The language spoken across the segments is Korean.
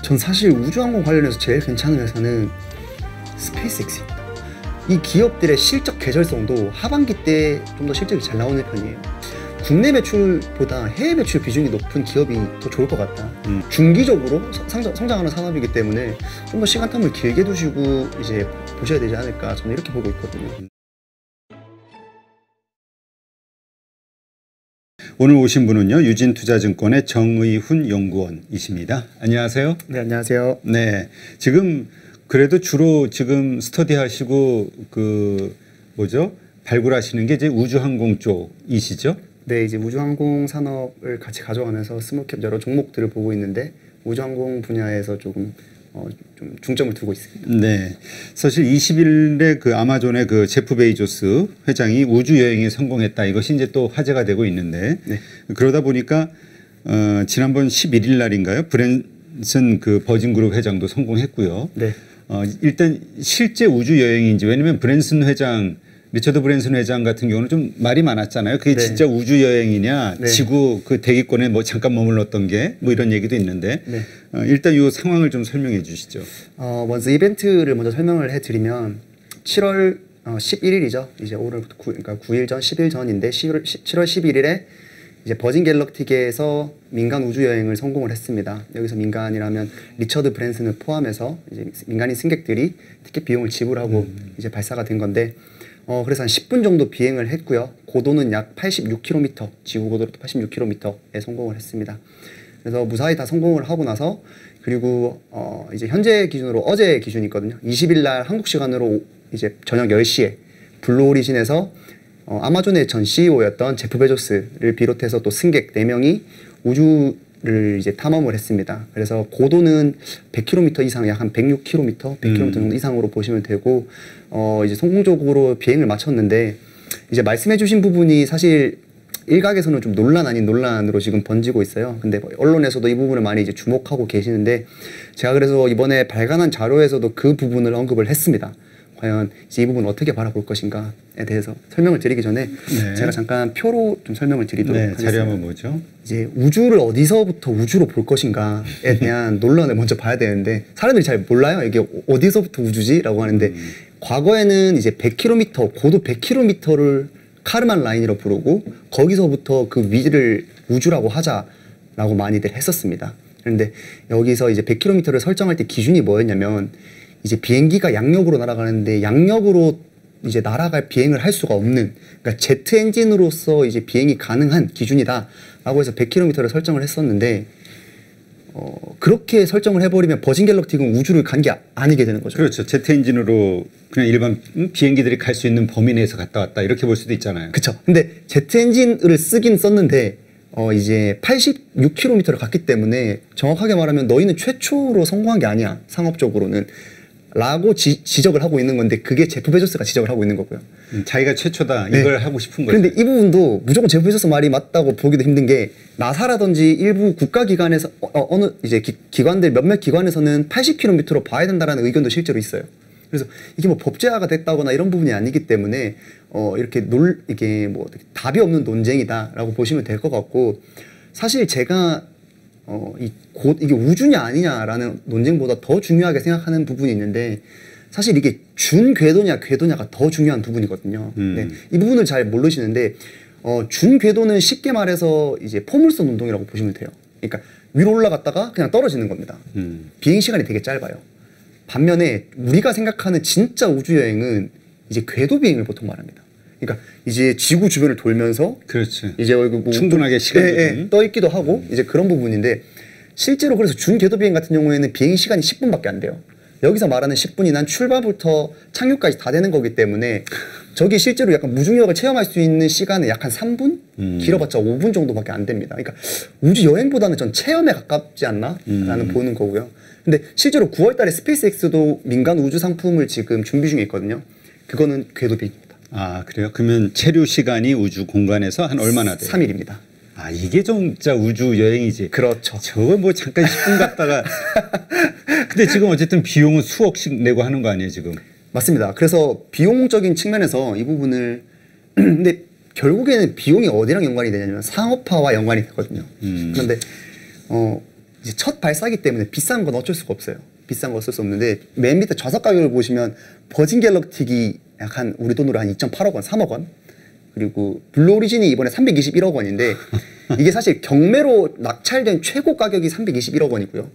전 사실 우주항공 관련해서 제일 괜찮은 회사는 스페이스X입니다. 이 기업들의 실적 개설성도 하반기 때 좀 더 실적이 잘 나오는 편이에요. 국내 매출보다 해외 매출 비중이 높은 기업이 더 좋을 것 같다. 중기적으로 성장하는 산업이기 때문에 좀 더 시간텀을 길게 두시고 이제 보셔야 되지 않을까, 저는 이렇게 보고 있거든요. 오늘 오신 분은요, 유진투자증권의 정의훈 연구원이십니다. 안녕하세요. 네, 안녕하세요. 네, 지금 그래도 주로 지금 스터디하시고 발굴하시는 게 이제 우주항공 쪽이시죠? 네, 이제 우주항공 산업을 같이 가져가면서 스몰캡 여러 종목들을 보고 있는데 우주항공 분야에서 좀 중점을 두고 있습니다. 네, 사실 20일에 그 아마존의 그 제프 베이조스 회장이 우주 여행에 성공했다, 이것이 이제 또 화제가 되고 있는데, 네. 그러다 보니까 지난번 11일 날인가요? 브랜슨 그 버진그룹 회장도 성공했고요. 네. 일단 실제 우주 여행인지, 왜냐면 리처드 브랜슨 회장 같은 경우는 좀 말이 많았잖아요. 그게 네. 진짜 우주 여행이냐, 네. 지구 그 대기권에 뭐 잠깐 머물렀던 게 뭐 이런 얘기도 있는데, 네. 일단 이 상황을 좀 설명해 주시죠. 먼저 이벤트를 먼저 설명을 해드리면 7월 11일이죠. 이제 오늘 그러니까 9일 전, 10일 전인데 7월 11일에 이제 버진 갤럭틱에서 민간 우주 여행을 성공을 했습니다. 여기서 민간이라면 리처드 브랜슨을 포함해서 이제 민간인 승객들이 티켓 비용을 지불하고 이제 발사가 된 건데. 그래서 한 10분 정도 비행을 했고요. 고도는 약 86km, 지구 고도로 86km에 성공을 했습니다. 그래서 무사히 다 성공을 하고 나서, 그리고 이제 현재 기준으로 어제 기준이 있거든요. 20일 날 한국 시간으로 이제 저녁 10시에 블루 오리진에서 아마존의 전 CEO였던 제프 베조스를 비롯해서 또 승객 4명이 우주를 이제 탐험을 했습니다. 그래서 고도는 100km 이상, 약 한 106km, 100km 정도 이상으로 보시면 되고, 이제 성공적으로 비행을 마쳤는데, 이제 말씀해주신 부분이 사실 일각에서는 좀 논란 아닌 논란으로 지금 번지고 있어요. 근데 언론에서도 이 부분을 많이 이제 주목하고 계시는데, 제가 그래서 이번에 발간한 자료에서도 그 부분을 언급을 했습니다. 과연 이제 이 부분 어떻게 바라볼 것인가에 대해서 설명을 드리기 전에 네. 제가 잠깐 표로 좀 설명을 드리도록 하겠습니다. 자료 한번 보죠. 이제 우주를 어디서부터 우주로 볼 것인가에 대한 논란을 먼저 봐야 되는데, 사람들이 잘 몰라요. 이게 어디서부터 우주지라고 하는데, 과거에는 이제 100km, 고도 100km를 카르만 라인이라고 부르고 거기서부터 그 위를 우주라고 하자라고 많이들 했었습니다. 그런데 여기서 이제 100km를 설정할 때 기준이 뭐였냐면, 이제 비행기가 양력으로 날아가는데 양력으로 이제 날아갈 비행을 할 수가 없는, 그러니까 제트 엔진으로서 이제 비행이 가능한 기준이다라고 해서 100km를 설정을 했었는데, 그렇게 설정을 해버리면 버진 갤럭틱은 우주를 간 게 아니게 되는 거죠. 그렇죠. 제트 엔진으로 그냥 일반 비행기들이 갈 수 있는 범위 내에서 갔다 왔다, 이렇게 볼 수도 있잖아요. 그렇죠. 근데 제트 엔진을 쓰긴 썼는데 이제 86km를 갔기 때문에 정확하게 말하면 너희는 최초로 성공한 게 아니야, 상업적으로는 라고 지적을 하고 있는 건데, 그게 제프 베조스가 지적을 하고 있는 거고요. 자기가 최초다, 이걸 네. 하고 싶은 거죠. 그런데 이 부분도 무조건 제프 베조스 말이 맞다고 보기도 힘든 게, 나사라든지 일부 국가기관에서 어느 이제 기관들 몇몇 기관에서는 80km로 봐야 된다라는 의견도 실제로 있어요. 그래서 이게 뭐 법제화가 됐다거나 이런 부분이 아니기 때문에 이게 뭐 답이 없는 논쟁이다라고 보시면 될 것 같고, 사실 제가 이게 우주냐 아니냐라는 논쟁보다 더 중요하게 생각하는 부분이 있는데, 사실 이게 준궤도냐 궤도냐가 더 중요한 부분이거든요. 네, 이 부분을 잘 모르시는데, 준궤도는 쉽게 말해서 이제 포물선 운동이라고 보시면 돼요. 그러니까 위로 올라갔다가 그냥 떨어지는 겁니다. 비행 시간이 되게 짧아요. 반면에 우리가 생각하는 진짜 우주여행은 이제 궤도 비행을 보통 말합니다. 그러니까 이제 지구 주변을 돌면서, 그렇지. 이제 뭐 충분하게 시간이 떠 있기도 하고 이제 그런 부분인데, 실제로 그래서 준궤도 비행 같은 경우에는 비행 시간이 10분밖에 안 돼요. 여기서 말하는 10분이 난 출발부터 착륙까지 다 되는 거기 때문에, 저기 실제로 약간 무중력을 체험할 수 있는 시간은 약 한 3분? 길어봤자 5분 정도밖에 안 됩니다. 그러니까 우주 여행보다는 전 체험에 가깝지 않나? 라는 보는 거고요. 근데 실제로 9월 달에 스페이스X도 민간 우주 상품을 지금 준비 중에 있거든요. 그거는 궤도 비행입니다. 아, 그래요? 그러면 체류 시간이 우주 공간에서 한 얼마나 돼요? 3일입니다. 아, 이게 좀 진짜 우주 여행이지. 그렇죠. 저거 뭐 잠깐 10분 갔다가 근데 지금 어쨌든 비용은 수억씩 내고 하는 거 아니에요, 지금? 맞습니다. 그래서 비용적인 측면에서 이 부분을 근데 결국에는 비용이 어디랑 연관이 되냐면 상업화와 연관이 되거든요. 그런데 이제 첫 발사기 때문에 비싼 건 어쩔 수가 없어요. 비싼 거 어쩔 수 없는데 맨 밑에 좌석 가격을 보시면 버진 갤럭틱이 약간 우리 돈으로 한 2.8억 원, 3억 원. 그리고 블루 오리진이 이번에 321억 원인데 이게 사실 경매로 낙찰된 최고 가격이 321억 원이고요.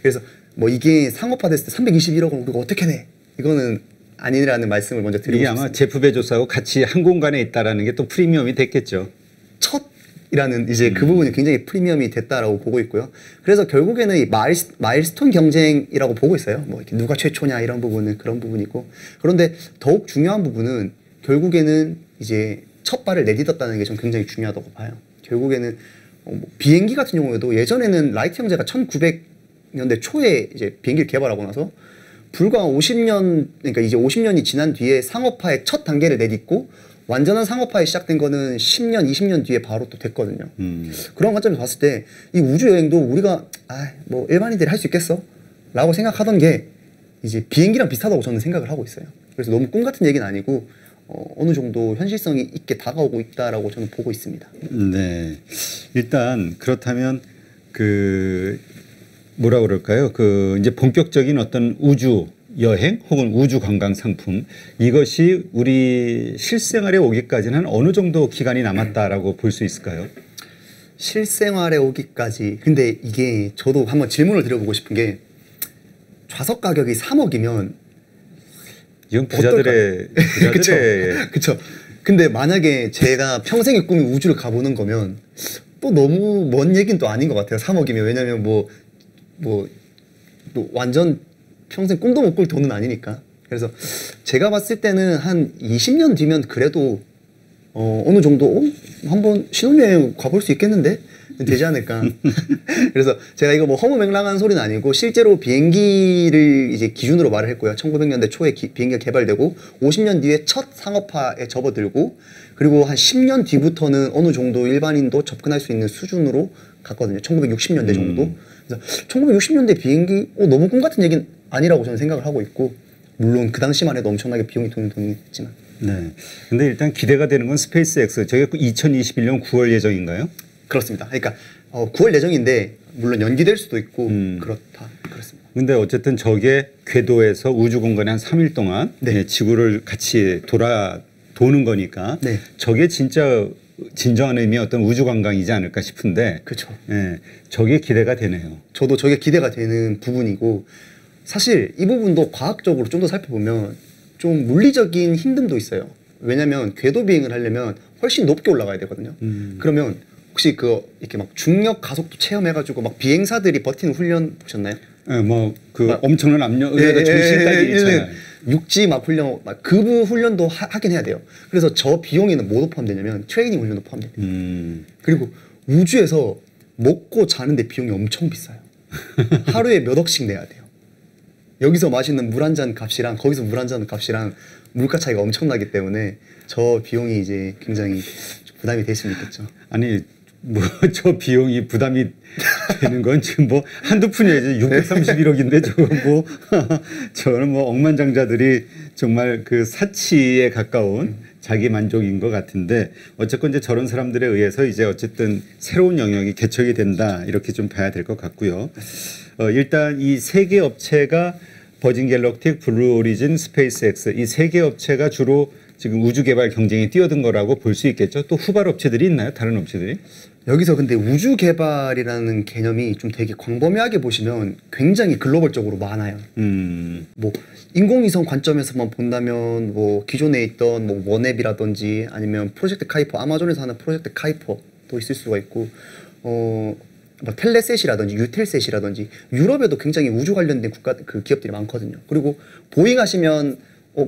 그래서 뭐 이게 상업화됐을 때 321억 원 우리가 어떻게 내? 이거는 아니라는 말씀을 먼저 드리고 이게 싶습니다. 아마 제프 베조스하고 같이 한 공간에 있다라는 게 또 프리미엄이 됐겠죠. 첫이라는 이제 그 부분이 굉장히 프리미엄이 됐다라고 보고 있고요. 그래서 결국에는 이 마일스톤 경쟁이라고 보고 있어요. 뭐 이렇게 누가 최초냐 이런 부분은 그런 부분이고 그런데 더욱 중요한 부분은 결국에는 이제 첫 발을 내딛었다는 게 좀 굉장히 중요하다고 봐요. 결국에는 뭐 비행기 같은 경우에도 예전에는 라이트 형제가 1900년대 초에 이제 비행기를 개발하고 나서 불과 50년 그러니까 이제 50년이 지난 뒤에 상업화의 첫 단계를 내딛고 완전한 상업화에 시작된 거는 10년, 20년 뒤에 바로 또 됐거든요. 그런 관점에서 봤을 때 이 우주 여행도 우리가 뭐 일반인들이 할 수 있겠어? 라고 생각하던 게 이제 비행기랑 비슷하다고 저는 생각을 하고 있어요. 그래서 너무 꿈 같은 얘기는 아니고 어느 정도 현실성이 있게 다가오고 있다라고 저는 보고 있습니다. 네. 일단 그렇다면 그 뭐라 그럴까요? 그 이제 본격적인 어떤 우주 여행 혹은 우주 관광 상품 이것이 우리 실생활에 오기까지는 어느 정도 기간이 남았다라고 볼 수 있을까요? 실생활에 오기까지. 근데 이게 저도 한번 질문을 드려보고 싶은 게 좌석 가격이 3억이면 이건 부자들의 그렇죠. 근데 만약에 제가 평생의 꿈이 우주를 가보는 거면 또 너무 먼 얘기는 또 아닌 것 같아요. 3억이면 왜냐면 뭐 완전 평생 꿈도 못 꿀 돈은 아니니까. 그래서 제가 봤을 때는 한 20년 뒤면 그래도 어느 정도 한번 신혼여행 가볼 수 있겠는데 되지 않을까. 그래서 제가 이거 뭐 허무맹랑한 소리는 아니고 실제로 비행기를 이제 기준으로 말을 했고요. 1900년대 초에 비행기가 개발되고 50년 뒤에 첫 상업화에 접어들고 그리고 한 10년 뒤부터는 어느 정도 일반인도 접근할 수 있는 수준으로 갔거든요. 1960년대 정도. 그래서 1960년대 비행기 너무 꿈 같은 얘기는 아니라고 저는 생각을 하고 있고 물론 그 당시만 해도 엄청나게 비용이 돈이 했지만. 네. 근데 일단 기대가 되는 건 스페이스X. 저게 2021년 9월 예정인가요? 그렇습니다. 그러니까 9월 예정인데 물론 연기될 수도 있고 그렇습니다. 근데 어쨌든 저게 궤도에서 우주 공간에 한 3일 동안 네. 지구를 같이 도는 거니까 네. 저게 진짜 진정한 의미의 어떤 우주 관광이지 않을까 싶은데 그렇죠. 예, 저게 기대가 되네요. 저도 저게 기대가 되는 부분이고 사실 이 부분도 과학적으로 좀 더 살펴보면 좀 물리적인 힘듦도 있어요. 왜냐하면 궤도 비행을 하려면 훨씬 높게 올라가야 되거든요. 그러면 혹시 이렇게 막 중력 가속도 체험해가지고 막 비행사들이 버티는 훈련 보셨나요? 예, 뭐 그 엄청난 압력 의외로 정신까지 있잖아요. 육지 막 훈련, 막 그 훈련도 하긴 해야 돼요. 그래서 저 비용에는 뭐도 포함되냐면 트레이닝 훈련도 포함돼요. 그리고 우주에서 먹고 자는데 비용이 엄청 비싸요. 하루에 몇 억씩 내야 돼요. 여기서 마시는 물 한 잔 값이랑 거기서 물 한 잔 값이랑 물가 차이가 엄청나기 때문에 저 비용이 이제 굉장히 부담이 될 수 있겠죠. 아니 뭐 저 비용이 부담이 되는 건 지금 뭐 한두 푼이 아니지 631억인데 저거 뭐 저는 뭐 억만장자들이 정말 그 사치에 가까운 자기 만족인 것 같은데 어쨌건 이제 저런 사람들에 의해서 이제 어쨌든 새로운 영역이 개척이 된다 이렇게 좀 봐야 될 것 같고요. 일단 이 세 개 업체가 버진 갤럭틱, 블루 오리진, 스페이스X 이 세 개 업체가 주로 지금 우주 개발 경쟁에 뛰어든 거라고 볼 수 있겠죠. 또 후발 업체들이 있나요? 다른 업체들이? 여기서 근데 우주 개발이라는 개념이 좀 되게 광범위하게 보시면 굉장히 글로벌적으로 많아요. 뭐 인공위성 관점에서만 본다면 뭐 기존에 있던 뭐 원앱이라든지 아니면 프로젝트 카이퍼, 아마존에서 하는 프로젝트 카이퍼도 있을 수가 있고 뭐 텔레셋이라든지 유텔셋이라든지 유럽에도 굉장히 우주 관련된 그 기업들이 많거든요. 그리고 보잉 하시면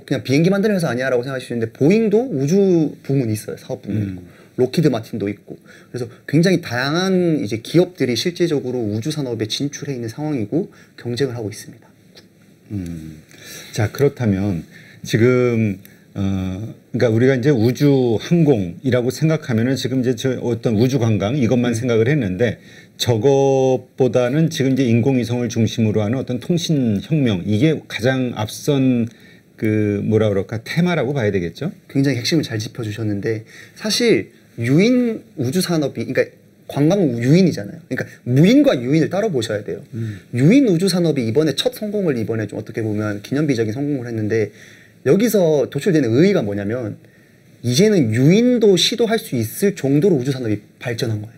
그냥 비행기 만드는 회사 아니야라고 생각하실 수 있는데 보잉도 우주 부문이 있어요. 사업 부문이 있고 로키드 마틴도 있고 그래서 굉장히 다양한 이제 기업들이 실제적으로 우주 산업에 진출해 있는 상황이고 경쟁을 하고 있습니다. 자 그렇다면 지금 그러니까 우리가 이제 우주 항공이라고 생각하면은 지금 이제 저 어떤 우주 관광 이것만 생각을 했는데 저것보다는 지금 이제 인공위성을 중심으로 하는 어떤 통신 혁명 이게 가장 앞선 그 뭐라 그럴까 테마라고 봐야 되겠죠? 굉장히 핵심을 잘 짚어주셨는데 사실 유인 우주 산업이 그러니까 관광 유인이잖아요. 그러니까 무인과 유인을 따로 보셔야 돼요. 유인 우주 산업이 이번에 첫 성공을 이번에 좀 어떻게 보면 기념비적인 성공을 했는데 여기서 도출되는 의의가 뭐냐면 이제는 유인도 시도할 수 있을 정도로 우주 산업이 발전한 거예요.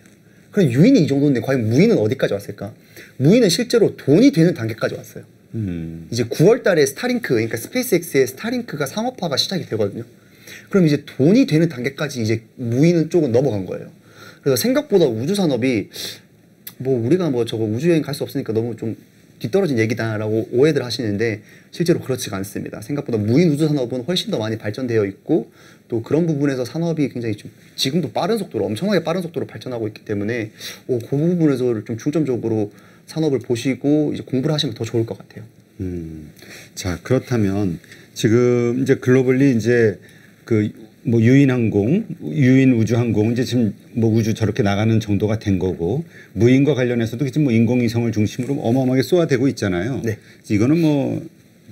그럼 유인이 이 정도인데 과연 무인은 어디까지 왔을까? 무인은 실제로 돈이 되는 단계까지 왔어요. 이제 9월 달에 스타링크, 그러니까 스페이스X의 스타링크가 상업화가 시작이 되거든요. 그럼 이제 돈이 되는 단계까지 이제 무인은 쪽은 넘어간 거예요. 그래서 생각보다 우주 산업이 뭐 우리가 뭐 저거 우주여행 갈 수 없으니까 너무 좀 뒤떨어진 얘기다라고 오해들 하시는데 실제로 그렇지가 않습니다. 생각보다 무인 우주 산업은 훨씬 더 많이 발전되어 있고 또 그런 부분에서 산업이 굉장히 좀 지금도 빠른 속도로 엄청나게 빠른 속도로 발전하고 있기 때문에 그 부분에서 좀 중점적으로 산업을 보시고 이제 공부를 하시면 더 좋을 것 같아요. 자, 그렇다면 지금 이제 글로벌리 이제 그 뭐 유인항공, 유인 우주항공 이제 지금 뭐 우주 저렇게 나가는 정도가 된 거고 무인과 관련해서도 지금 뭐 인공위성을 중심으로 어마어마하게 쏘아대고 있잖아요. 네. 이거는 뭐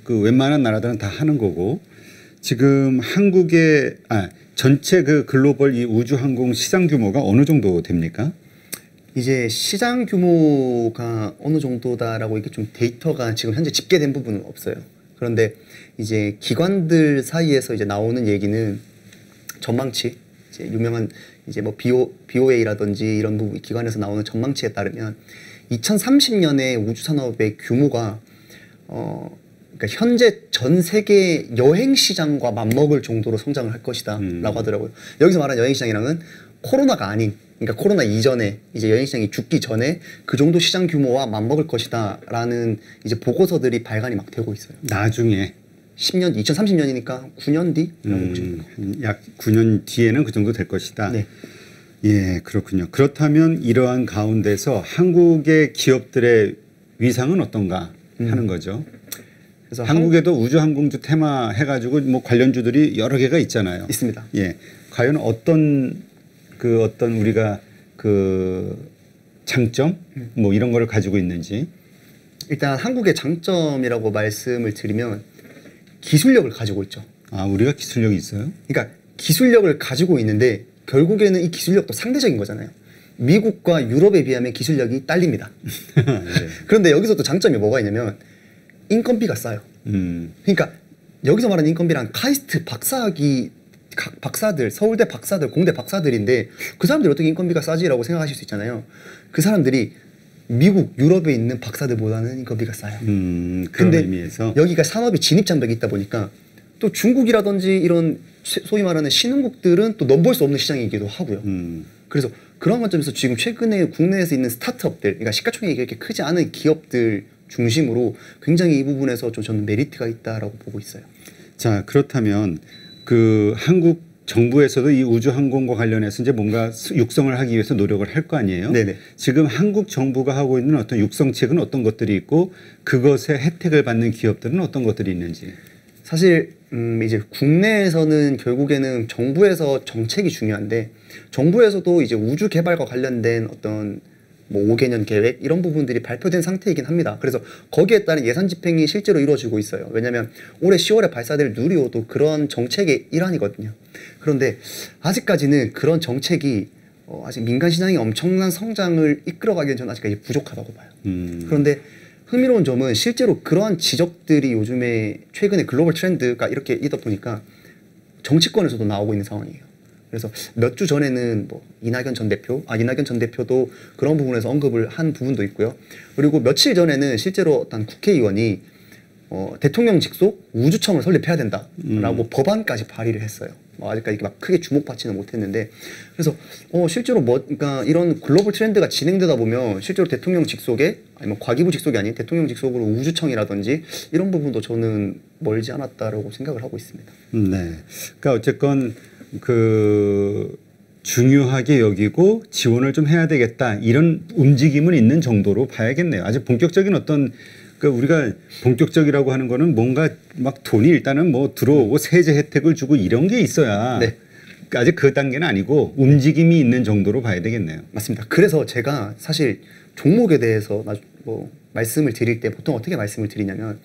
그 웬만한 나라들은 다 하는 거고 지금 한국의 전체 그 글로벌 이 우주항공 시장 규모가 어느 정도 됩니까? 이제 시장 규모가 어느 정도다라고 이게 좀 데이터가 지금 현재 집계된 부분은 없어요. 그런데 이제 기관들 사이에서 이제 나오는 얘기는 전망치, 이제 유명한 이제 뭐 BOA라든지 이런 부분 기관에서 나오는 전망치에 따르면 2030년에 우주 산업의 규모가 그러니까 현재 전 세계 여행 시장과 맞먹을 정도로 성장을 할 것이다라고 하더라고요. 여기서 말하는 여행 시장이랑은 코로나가 아닌, 그러니까 코로나 이전에 이제 여행 시장이 죽기 전에 그 정도 시장 규모와 맞먹을 것이다라는 이제 보고서들이 발간이 막 되고 있어요. 나중에 10년, 2030년이니까 9년 뒤라고 보시면 됩니다. 약 9년 뒤에는 그 정도 될 것이다. 네. 예, 그렇군요. 그렇다면 이러한 가운데서 한국의 기업들의 위상은 어떤가 하는 거죠. 그래서 한국에도 우주항공주 테마 해가지고 뭐 관련주들이 여러 개가 있잖아요. 있습니다. 예, 과연 어떤 우리가 그 장점 뭐 이런 거를 가지고 있는지. 일단 한국의 장점이라고 말씀을 드리면 기술력을 가지고 있죠. 아, 우리가 기술력이 있어요? 그러니까 기술력을 가지고 있는데 결국에는 이 기술력도 상대적인 거잖아요. 미국과 유럽에 비하면 기술력이 딸립니다. 네. 그런데 여기서 또 장점이 뭐가 있냐면 인건비가 싸요. 그러니까 여기서 말하는 인건비란 카이스트 박사들, 서울대 박사들, 공대 박사들인데 그 사람들이 어떻게 인건비가 싸지라고 생각하실 수 있잖아요. 그 사람들이 미국, 유럽에 있는 박사들보다는 인건비가 싸요. 그런 의미에서 여기가 산업이 진입장벽이 있다 보니까 또 중국이라든지 이런 소위 말하는 신흥국들은 또 넘볼 수 없는 시장이기도 하고요. 그래서 그런 관점에서 지금 최근에 국내에서 있는 스타트업들, 그러니까 시가총액이 그렇게 크지 않은 기업들 중심으로 굉장히 이 부분에서 좀 저는 메리트가 있다라고 보고 있어요. 자, 그렇다면 그 한국 정부에서도 이 우주항공과 관련해서 이제 뭔가 육성을 하기 위해서 노력을 할 거 아니에요. 네네. 지금 한국 정부가 하고 있는 어떤 육성책은 어떤 것들이 있고 그것의 혜택을 받는 기업들은 어떤 것들이 있는지. 사실 이제 국내에서는 결국에는 정부에서 정책이 중요한데 정부에서도 이제 우주 개발과 관련된 어떤 뭐 5개년 계획 이런 부분들이 발표된 상태이긴 합니다. 그래서 거기에 따른 예산 집행이 실제로 이루어지고 있어요. 왜냐하면 올해 10월에 발사될 누리호도 그런 정책의 일환이거든요. 그런데 아직까지는 그런 정책이 아직 민간 시장이 엄청난 성장을 이끌어가기엔 저는 아직까지 부족하다고 봐요. 그런데 흥미로운 점은 실제로 그러한 지적들이 요즘에 최근에 글로벌 트렌드가 이렇게 있다 보니까 정치권에서도 나오고 있는 상황이에요. 그래서 몇 주 전에는 뭐 이낙연 전 대표도 그런 부분에서 언급을 한 부분도 있고요. 그리고 며칠 전에는 실제로 어떤 국회의원이 대통령 직속 우주청을 설립해야 된다라고 법안까지 발의를 했어요. 아직까지 막 크게 주목받지는 못했는데 그래서 실제로 그러니까 이런 글로벌 트렌드가 진행되다 보면 실제로 대통령 직속에 아니면 과기부 직속이 아닌 대통령 직속으로 우주청이라든지 이런 부분도 저는 멀지 않았다라고 생각을 하고 있습니다. 네, 그러니까 어쨌건 그 중요하게 여기고 지원을 좀 해야 되겠다 이런 움직임은 있는 정도로 봐야겠네요. 아직 본격적인 어떤 그러니까 우리가 본격적이라고 하는 거는 뭔가 막 돈이 일단은 뭐 들어오고 세제 혜택을 주고 이런 게 있어야 네. 그러니까 아직 그 단계는 아니고 움직임이 있는 정도로 봐야 되겠네요. 맞습니다. 그래서 제가 사실 종목에 대해서 뭐 말씀을 드릴 때 보통 어떻게 말씀을 드리냐면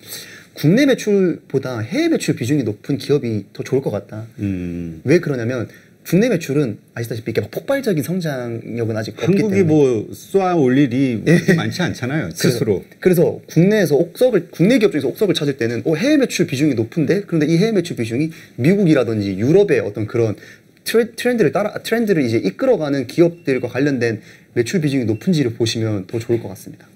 국내 매출보다 해외 매출 비중이 높은 기업이 더 좋을 것 같다. 왜 그러냐면 국내 매출은 아시다시피 이렇게 막 폭발적인 성장력은 아직 없기 한국이 때문에 뭐 쏘아 올 일이 많지 않잖아요. 스스로. 그래서 국내에서 국내 기업 중에서 옥석을 찾을 때는 해외 매출 비중이 높은데 그런데 이 해외 매출 비중이 미국이라든지 유럽의 어떤 그런 트렌드를 이제 이끌어가는 기업들과 관련된 매출 비중이 높은지를 보시면 더 좋을 것 같습니다.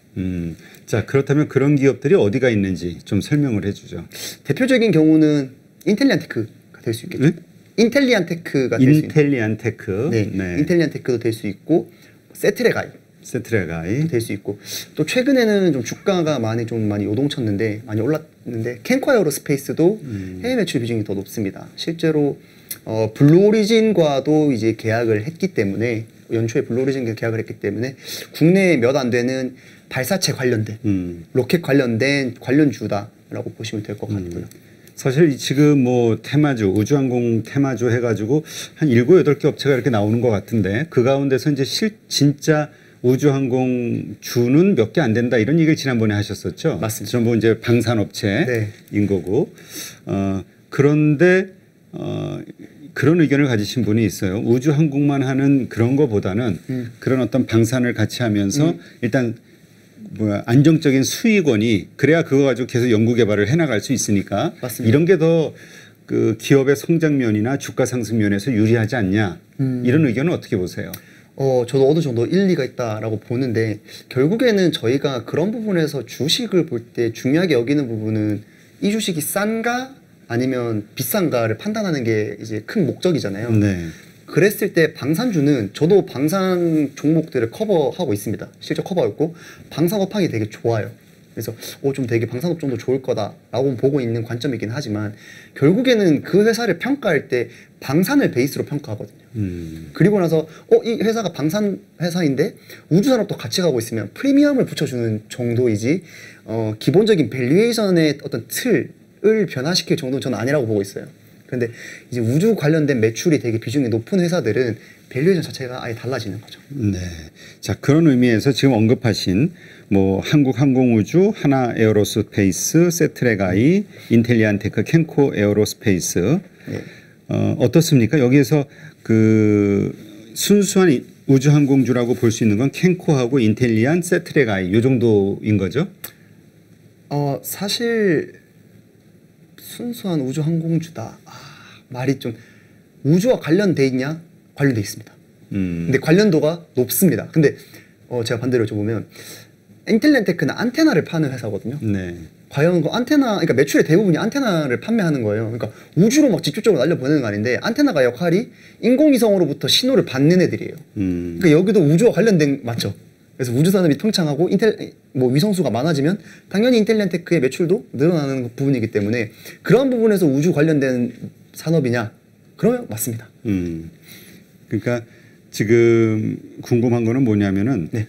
자, 그렇다면 그런 기업들이 어디가 있는지 좀 설명을 해주죠. 대표적인 경우는 인텔리안테크가 될 수 있겠죠. 네? 인텔리안테크가 될 수 있고, 인텔리안테크. 네, 인텔리안테크도 될 수 있고, 세트레가이 세트레가이 될 수 있고, 또 최근에는 좀 주가가 많이 요동쳤는데 많이 올랐는데 캔코 에어로스페이스도 해외 매출 비중이 더 높습니다. 실제로 블루오리진과도 이제 계약을 했기 때문에 연초에 블루오리진과 계약을 했기 때문에 국내에 몇 안 되는 발사체 관련된 로켓 관련된 관련주다라고 보시면 될 것 같고요. 사실 지금 뭐 테마주 우주항공 테마주 해가지고 한 7, 8개 업체가 이렇게 나오는 것 같은데 그 가운데서 이제 진짜 우주항공주는 몇 개 안 된다 이런 얘기를 지난번에 하셨었죠. 맞습니다. 전부 이제 방산업체인 네. 거고 그런데 그런 의견을 가지신 분이 있어요. 우주항공만 하는 그런 거보다는 그런 어떤 방산을 같이 하면서 일단 안정적인 수익원이 그래야 그거 가지고 계속 연구 개발을 해나갈 수 있으니까 맞습니다. 이런 게 더 그 기업의 성장면이나 주가 상승면에서 유리하지 않냐 이런 의견은 어떻게 보세요? 저도 어느 정도 일리가 있다라고 보는데 결국에는 저희가 그런 부분에서 주식을 볼 때 중요하게 여기는 부분은 이 주식이 싼가 아니면 비싼가를 판단하는 게 이제 큰 목적이잖아요. 네. 그랬을 때 방산주는 저도 방산 종목들을 커버하고 있습니다. 실제 커버했고 방산업황이 되게 좋아요. 그래서 좀 되게 방산업 정도 좋을 거다라고 보고 있는 관점이긴 하지만 결국에는 그 회사를 평가할 때 방산을 베이스로 평가하거든요. 그리고 나서 이 회사가 방산 회사인데 우주산업도 같이 가고 있으면 프리미엄을 붙여주는 정도이지 기본적인 밸류에이션의 어떤 틀을 변화시킬 정도는 저는 아니라고 보고 있어요. 그런데 이제 우주 관련된 매출이 되게 비중이 높은 회사들은 밸류에이션 자체가 아예 달라지는 거죠. 네. 자, 그런 의미에서 지금 언급하신 뭐 한국항공우주, 하나에어로스페이스, 세트레가이, 인텔리안테크, 캔코 에어로스페이스 네. 어떻습니까? 여기에서 그 순수한 우주항공주라고 볼 수 있는 건 캔코하고 인텔리안, 세트레가이 요 정도인 거죠? 사실 순수한 우주항공주다. 말이 좀 우주와 관련돼 있냐? 관련돼 있습니다. 근데 관련도가 높습니다. 근데 제가 반대로 여쭤보면 인텔리안테크는 안테나를 파는 회사거든요. 네. 과연 그 안테나, 그러니까 매출의 대부분이 안테나를 판매하는 거예요. 그러니까 우주로 막 직접적으로 날려보내는 거 아닌데 안테나가 역할이 인공위성으로부터 신호를 받는 애들이에요. 그러니까 여기도 우주와 관련된 맞죠? 그래서 우주 산업이 통창하고 위성수가 많아지면 당연히 인텔리안테크의 매출도 늘어나는 부분이기 때문에 그런 부분에서 우주 관련된 산업이냐? 그러면 맞습니다. 그러니까 지금 궁금한 거는 뭐냐면은 네.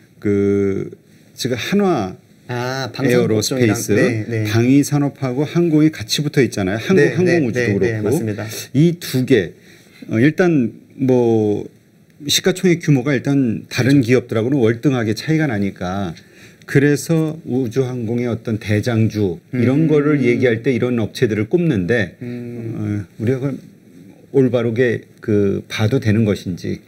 지금 한화 에어로스페이스 네. 방위 산업하고 항공이 같이 붙어 있잖아요. 항공우주도 그렇고 맞습니다. 이 두 개 일단 뭐 시가총액 규모가 일단 다른 그렇죠. 기업들하고는 월등하게 차이가 나니까 그래서 우주항공의 어떤 대장주 이런 거를 얘기할 때 이런 업체들을 꼽는데 우리가 그걸 올바르게 봐도 되는 것인지.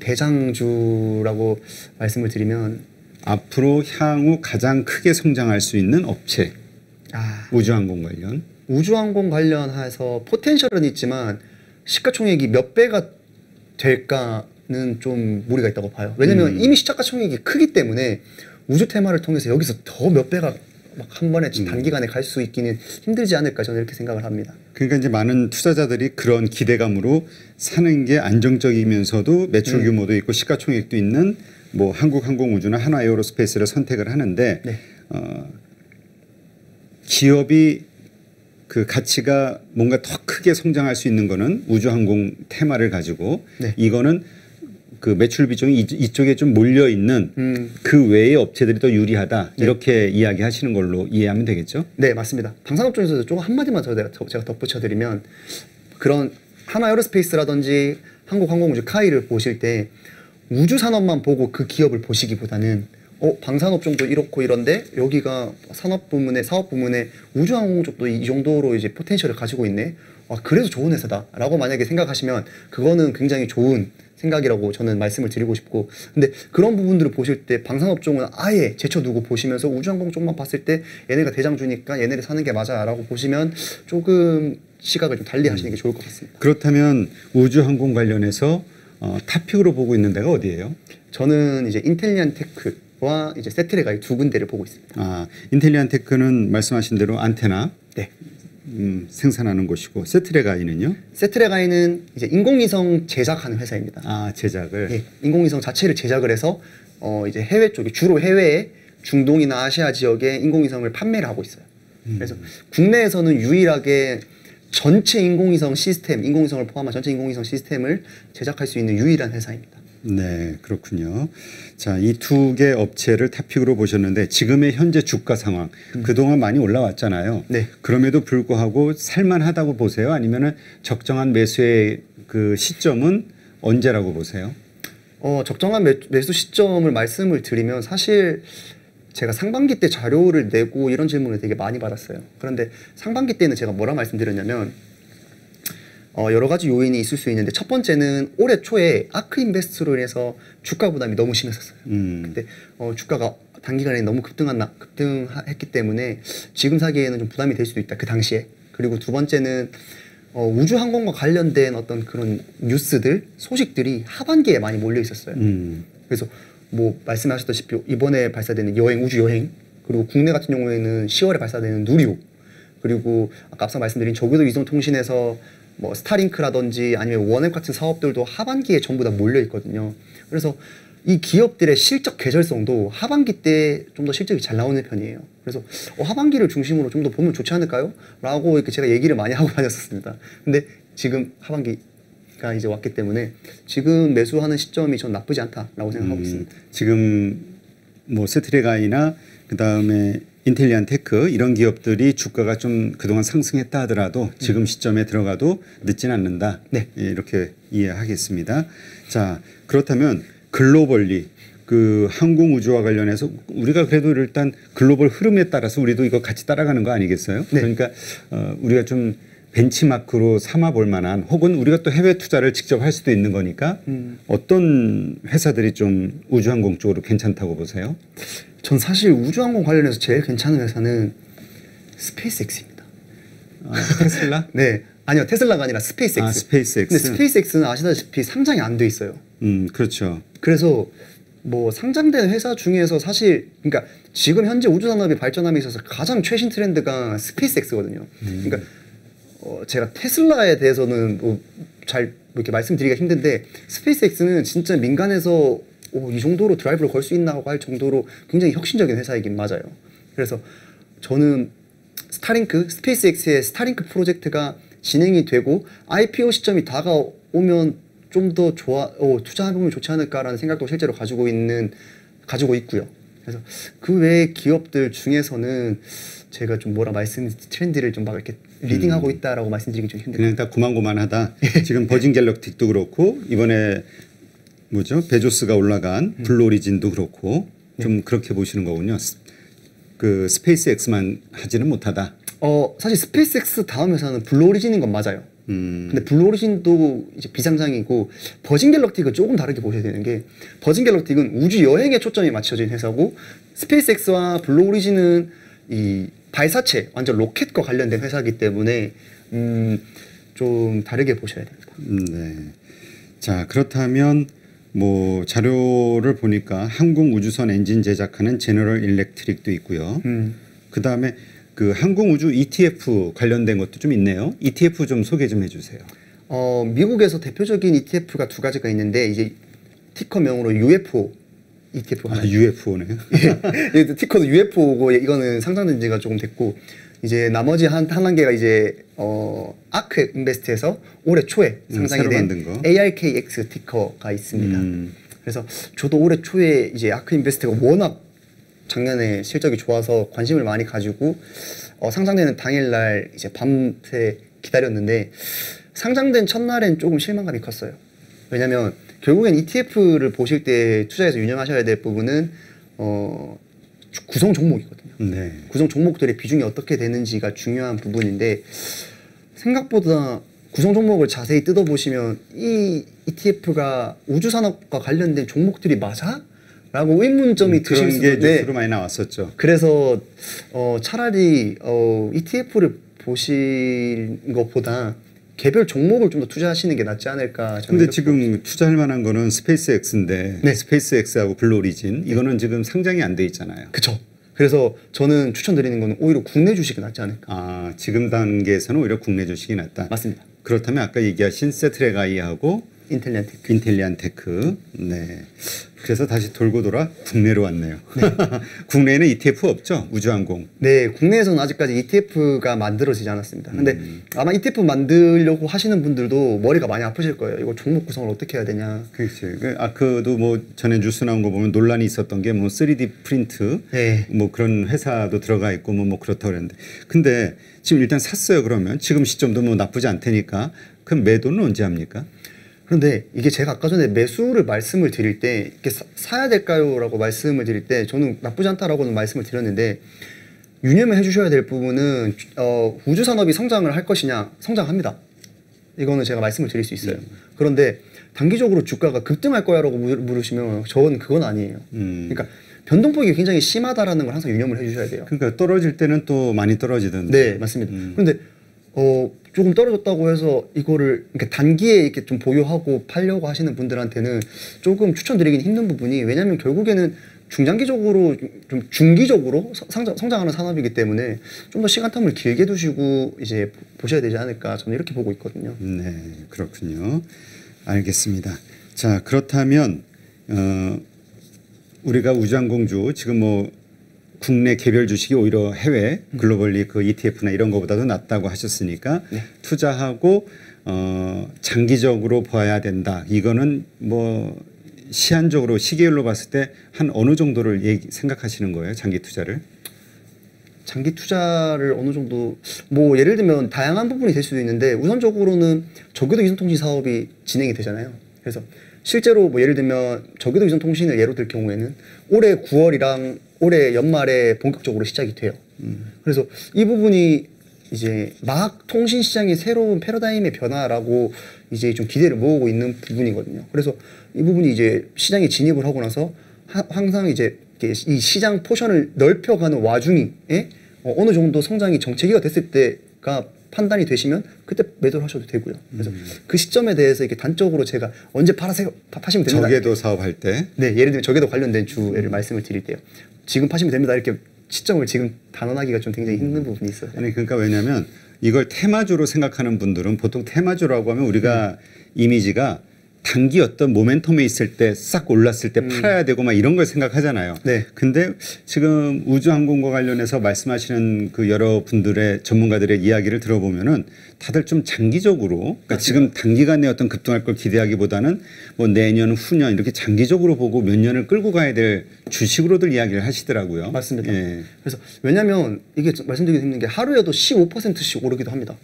대장주라고 말씀을 드리면 앞으로 향후 가장 크게 성장할 수 있는 업체 우주항공 관련 우주항공 관련해서 포텐셜은 있지만 시가총액이 몇 배가 될까는 좀 무리가 있다고 봐요. 왜냐면 이미 시가총액이 크기 때문에 우주 테마를 통해서 여기서 더 몇 배가 막 한 번에 단기간에 갈 수 있기는 힘들지 않을까 저는 이렇게 생각을 합니다. 그러니까 이제 많은 투자자들이 그런 기대감으로 사는 게 안정적이면서도 매출 규모도 있고 시가총액도 있는 뭐 한국항공우주나 하나에어로스페이스를 선택을 하는데 네. 기업이 그 가치가 뭔가 더 크게 성장할 수 있는 거는 우주항공 테마를 가지고 네. 이거는 그 매출 비중이 이쪽에 좀 몰려 있는 그 외의 업체들이 더 유리하다 네. 이렇게 이야기하시는 걸로 이해하면 되겠죠? 네, 맞습니다. 방산업 쪽에서 조금 한마디만 제가 덧붙여드리면 그런 하나에어로스페이스라든지 한국항공우주 카이를 보실 때 우주 산업만 보고 그 기업을 보시기보다는 방산업 정도 이렇고 이런데 여기가 산업 부문에 사업 부문에 우주항공 쪽도 이 정도로 이제 포텐셜을 가지고 있네. 그래서 좋은 회사다라고 만약에 생각하시면 그거는 굉장히 좋은 생각이라고 저는 말씀을 드리고 싶고, 근데 그런 부분들을 보실 때 방산업종은 아예 제쳐두고 보시면서 우주항공 쪽만 봤을 때 얘네가 대장주니까 얘네를 사는 게 맞아라고 보시면 조금 시각을 좀 달리 하시는 게 좋을 것 같습니다. 그렇다면 우주항공 관련해서 탑픽으로 보고 있는 데가 어디예요? 저는 이제 인텔리안 테크와 이제 세트레가이 두 군데를 보고 있습니다. 인텔리안 테크는 말씀하신 대로 안테나 네. 생산하는 곳이고, 세트레가이는요? 세트레가이는 이제 인공위성 제작하는 회사입니다. 제작을. 예, 인공위성 자체를 제작을 해서 이제 해외 쪽에, 주로 해외에 중동이나 아시아 지역에 인공위성을 판매를 하고 있어요. 그래서 국내에서는 유일하게 전체 인공위성 시스템, 인공위성을 포함한 전체 인공위성 시스템을 제작할 수 있는 유일한 회사입니다. 네, 그렇군요. 자, 이 두 개 업체를 탑픽으로 보셨는데 지금의 현재 주가 상황, 그동안 많이 올라왔잖아요. 네. 그럼에도 불구하고 살만하다고 보세요? 아니면은 적정한 매수의 그 시점은 언제라고 보세요? 적정한 매수 시점을 말씀을 드리면 사실 제가 상반기 때 자료를 내고 이런 질문을 되게 많이 받았어요. 그런데 상반기 때는 제가 뭐라 말씀드렸냐면 여러 가지 요인이 있을 수 있는데 첫 번째는 올해 초에 아크인베스트로 인해서 주가 부담이 너무 심했었어요. 근데 주가가 단기간에 너무 급등했기 때문에 지금 사기에는 좀 부담이 될 수도 있다. 그 당시에. 그리고 두 번째는 우주항공과 관련된 어떤 그런 뉴스들, 소식들이 하반기에 많이 몰려 있었어요. 그래서 뭐 말씀하셨다시피 이번에 발사되는 우주 여행, 그리고 국내 같은 경우에는 10월에 발사되는 누리호, 그리고 아까 앞서 말씀드린 저궤도 위성 통신에서 뭐 스타링크라든지 아니면 원앱 같은 사업들도 하반기에 전부 다 몰려 있거든요. 그래서 이 기업들의 실적 계절성도 하반기 때 좀 더 실적이 잘 나오는 편이에요. 그래서 하반기를 중심으로 좀 더 보면 좋지 않을까요? 라고 이렇게 제가 얘기를 많이 하고 다녔었습니다. 근데 지금 하반기가 이제 왔기 때문에 지금 매수하는 시점이 전 나쁘지 않다라고 생각하고 있습니다. 지금 뭐 세트레가이나 그 다음에 인텔리안 테크 이런 기업들이 주가가 좀 그동안 상승했다 하더라도 지금 시점에 들어가도 늦진 않는다. 네. 예, 이렇게 이해하겠습니다. 자, 그렇다면 글로벌리 그 항공우주와 관련해서 우리가 그래도 일단 글로벌 흐름에 따라서 우리도 이거 같이 따라가는 거 아니겠어요? 네. 그러니까 우리가 좀 벤치마크로 삼아 볼 만한, 혹은 우리가 또 해외 투자를 직접 할 수도 있는 거니까 어떤 회사들이 좀 우주항공 쪽으로 괜찮다고 보세요? 전 사실 우주항공 관련해서 제일 괜찮은 회사는 스페이스X입니다. 테슬라? 네. 아니요. 테슬라가 아니라 스페이스X. 스페이스X. 근데 스페이스X는 아시다시피 상장이 안 돼 있어요. 그렇죠. 그래서 뭐 상장된 회사 중에서 사실 그러니까 지금 현재 우주 산업이 발전함에 있어서 가장 최신 트렌드가 스페이스X거든요. 그러니까 제가 테슬라에 대해서는 잘 이렇게 말씀드리기가 힘든데 스페이스X는 진짜 민간에서 이 정도로 드라이브를 걸 수 있나 할 정도로 굉장히 혁신적인 회사이긴 맞아요. 그래서 저는 스페이스X의 스타링크 프로젝트가 진행이 되고 IPO 시점이 다가오면 좀 더 투자해보면 좋지 않을까라는 생각도 실제로 가지고 있고요. 그래서 그 외의 기업들 중에서는 제가 좀 트렌드를 좀 막 이렇게 리딩하고 있다라고 말씀드리기 좀 힘들어요. 그냥 다 고만고만하다. 지금 버진 갤럭틱도 그렇고 이번에 베조스가 올라간 블루 오리진도 그렇고 좀 그렇게 보시는 거군요. 그 스페이스X만 하지는 못하다. 사실 스페이스X 다음 회사는 블루 오리진인 건 맞아요. 근데 블루 오리진도 이제 비상장이고 버진 갤럭틱은 조금 다르게 보셔야 되는 게 버진 갤럭틱은 우주 여행에 초점이 맞춰진 회사고 스페이스X와 블루 오리진은 이 발사체 완전 로켓과 관련된 회사이기 때문에 좀 다르게 보셔야 됩니다. 네. 자, 그렇다면 뭐 자료를 보니까 항공 우주선 엔진 제작하는 제너럴 일렉트릭도 있고요. 그 다음에 그 항공 우주 ETF 관련된 것도 좀 있네요. ETF 좀 소개 좀 해주세요. 미국에서 대표적인 ETF가 두 가지가 있는데 이제 티커명으로 UFO ETF가 하나. UFO네요. 예, 티커도 UFO고 이거는 상장된 지가 조금 됐고 이제 나머지 한 단계가 이제 아크 인베스트에서 올해 초에 상장이 된 ARKX 티커가 있습니다. 그래서 저도 올해 초에 이제 아크 인베스트가 워낙 작년에 실적이 좋아서 관심을 많이 가지고 상장되는 당일날 이제 밤새 기다렸는데 상장된 첫날엔 조금 실망감이 컸어요. 왜냐면 결국엔 ETF를 보실 때 투자에서 유념하셔야 될 부분은 구성 종목이거든요. 네. 구성 종목들의 비중이 어떻게 되는지가 중요한 부분인데 생각보다 구성 종목을 자세히 뜯어보시면 이 ETF가 우주산업과 관련된 종목들이 맞아? 라고 의문점이 드실 그런 수도 게 있는데 뉴스로 많이 나왔었죠. 그래서 차라리 ETF를 보시는 것보다 개별 종목을 좀 더 투자하시는 게 낫지 않을까. 근데 지금 투자할 만한 거는 스페이스X인데 네. 스페이스X하고 블루오리진 이거는 지금 상장이 안 돼 있잖아요. 그쵸. 그래서 저는 추천드리는 거는 오히려 국내 주식이 낫지 않을까. 아, 지금 단계에서는 오히려 국내 주식이 낫다. 맞습니다. 그렇다면 아까 얘기하신 세트렉 아이하고 인텔리안테크. 인텔리안테크. 네. 그래서 다시 돌고 돌아 국내로 왔네요. 네. 국내에는 ETF 없죠? 우주항공. 네, 국내에서는 아직까지 ETF가 만들어지지 않았습니다. 근데 아마 ETF 만들려고 하시는 분들도 머리가 많이 아프실 거예요. 이거 종목 구성을 어떻게 해야 되냐. 그렇지. 그 아까도 뭐 전에 뉴스 나온 거 보면 논란이 있었던 게 뭐 3D 프린트 네. 뭐 그런 회사도 들어가 있고 뭐 그렇다고 그랬는데 근데 지금 일단 샀어요. 그러면 지금 시점도 뭐 나쁘지 않다니까 그럼 매도는 언제 합니까? 그런데 이게 제가 아까 전에 매수를 말씀을 드릴 때 이렇게 사야 될까요? 라고 말씀을 드릴 때 저는 나쁘지 않다라고는 말씀을 드렸는데 유념을 해주셔야 될 부분은 우주산업이 성장을 할 것이냐 성장합니다. 이거는 제가 말씀을 드릴 수 있어요. 그런데 단기적으로 주가가 급등할 거야 라고 물으시면 저는 그건 아니에요. 그러니까 변동폭이 굉장히 심하다라는 걸 항상 유념을 해주셔야 돼요. 그러니까 떨어질 때는 또 많이 떨어지던데. 네, 맞습니다. 그런데 조금 떨어졌다고 해서 이거를 이렇게 단기에 이렇게 좀 보유하고 팔려고 하시는 분들한테는 조금 추천드리긴 힘든 부분이 왜냐하면 결국에는 중장기적으로 좀 중기적으로 성장하는 산업이기 때문에 좀 더 시간텀을 길게 두시고 이제 보셔야 되지 않을까 저는 이렇게 보고 있거든요. 네, 그렇군요. 알겠습니다. 자, 그렇다면 우리가 우주항공주 지금 뭐 국내 개별 주식이 오히려 해외 글로벌리 그 ETF나 이런 거보다도 낫다고 하셨으니까 네. 투자하고 장기적으로 봐야 된다. 이거는 뭐 시한적으로 시계열로 봤을 때 한 어느 정도를 생각하시는 거예요? 장기 투자를? 장기 투자를 어느 정도 뭐 예를 들면 다양한 부분이 될 수도 있는데 우선적으로는 저궤도 위성통신 사업이 진행이 되잖아요. 그래서 실제로 뭐 예를 들면 저궤도 위성통신을 예로 들 경우에는 올해 9월이랑 올해 연말에 본격적으로 시작이 돼요. 그래서 이 부분이 이제 막 통신 시장의 새로운 패러다임의 변화라고 이제 좀 기대를 모으고 있는 부분이거든요. 그래서 이 부분이 이제 시장에 진입을 하고 나서 항상 이제 이 시장 포션을 넓혀가는 와중에 어느 정도 성장이 정체기가 됐을 때가 판단이 되시면 그때 매도를 하셔도 되고요. 그래서 그 시점에 대해서 이렇게 단적으로 제가 언제 파시면 됩니다. 저궤도 사업할 때. 네, 예를 들면 저궤도 관련된 주를 말씀을 드릴 때요. 지금 파시면 됩니다. 이렇게 시점을 지금 단언하기가 좀 굉장히 힘든 부분이 있어요. 아니 그러니까 왜냐하면 이걸 테마주로 생각하는 분들은 보통 테마주라고 하면 우리가 이미지가 단기 어떤 모멘텀에 있을 때 싹 올랐을 때 팔아야 되고 막 이런 걸 생각하잖아요. 네. 근데 지금 우주항공과 관련해서 말씀하시는 그 여러 분들의 전문가들의 이야기를 들어보면은 다들 좀 장기적으로 그러니까 지금 단기간에 어떤 급등할 걸 기대하기보다는 뭐 내년 후년 이렇게 장기적으로 보고 몇 년을 끌고 가야 될 주식으로들 이야기를 하시더라고요. 맞습니다. 예. 그래서 왜냐하면 이게 말씀드리기 힘든 게 하루에도 15%씩 오르기도 합니다.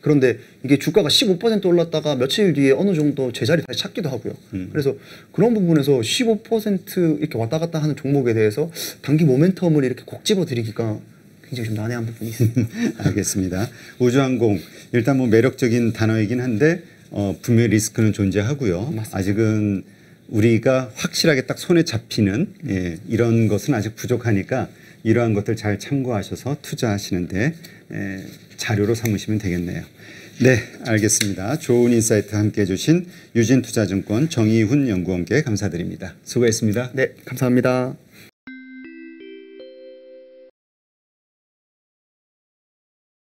그런데 이게 주가가 15% 올랐다가 며칠 뒤에 어느 정도 제자리 다시 찾기도 하고요. 그래서 그런 부분에서 15% 이렇게 왔다 갔다 하는 종목에 대해서 단기 모멘텀을 이렇게 콕 집어드리기가 굉장히 좀 난해한 부분이 있습니다. 알겠습니다. 우주항공 일단 뭐 매력적인 단어이긴 한데 분명히 리스크는 존재하고요. 맞습니다. 아직은 우리가 확실하게 딱 손에 잡히는 이런 것은 아직 부족하니까 이러한 것들 잘 참고하셔서 투자하시는데 자료로 삼으시면 되겠네요. 네, 알겠습니다. 좋은 인사이트 함께해 주신 유진투자증권 정의훈 연구원께 감사드립니다. 수고했습니다. 네, 감사합니다.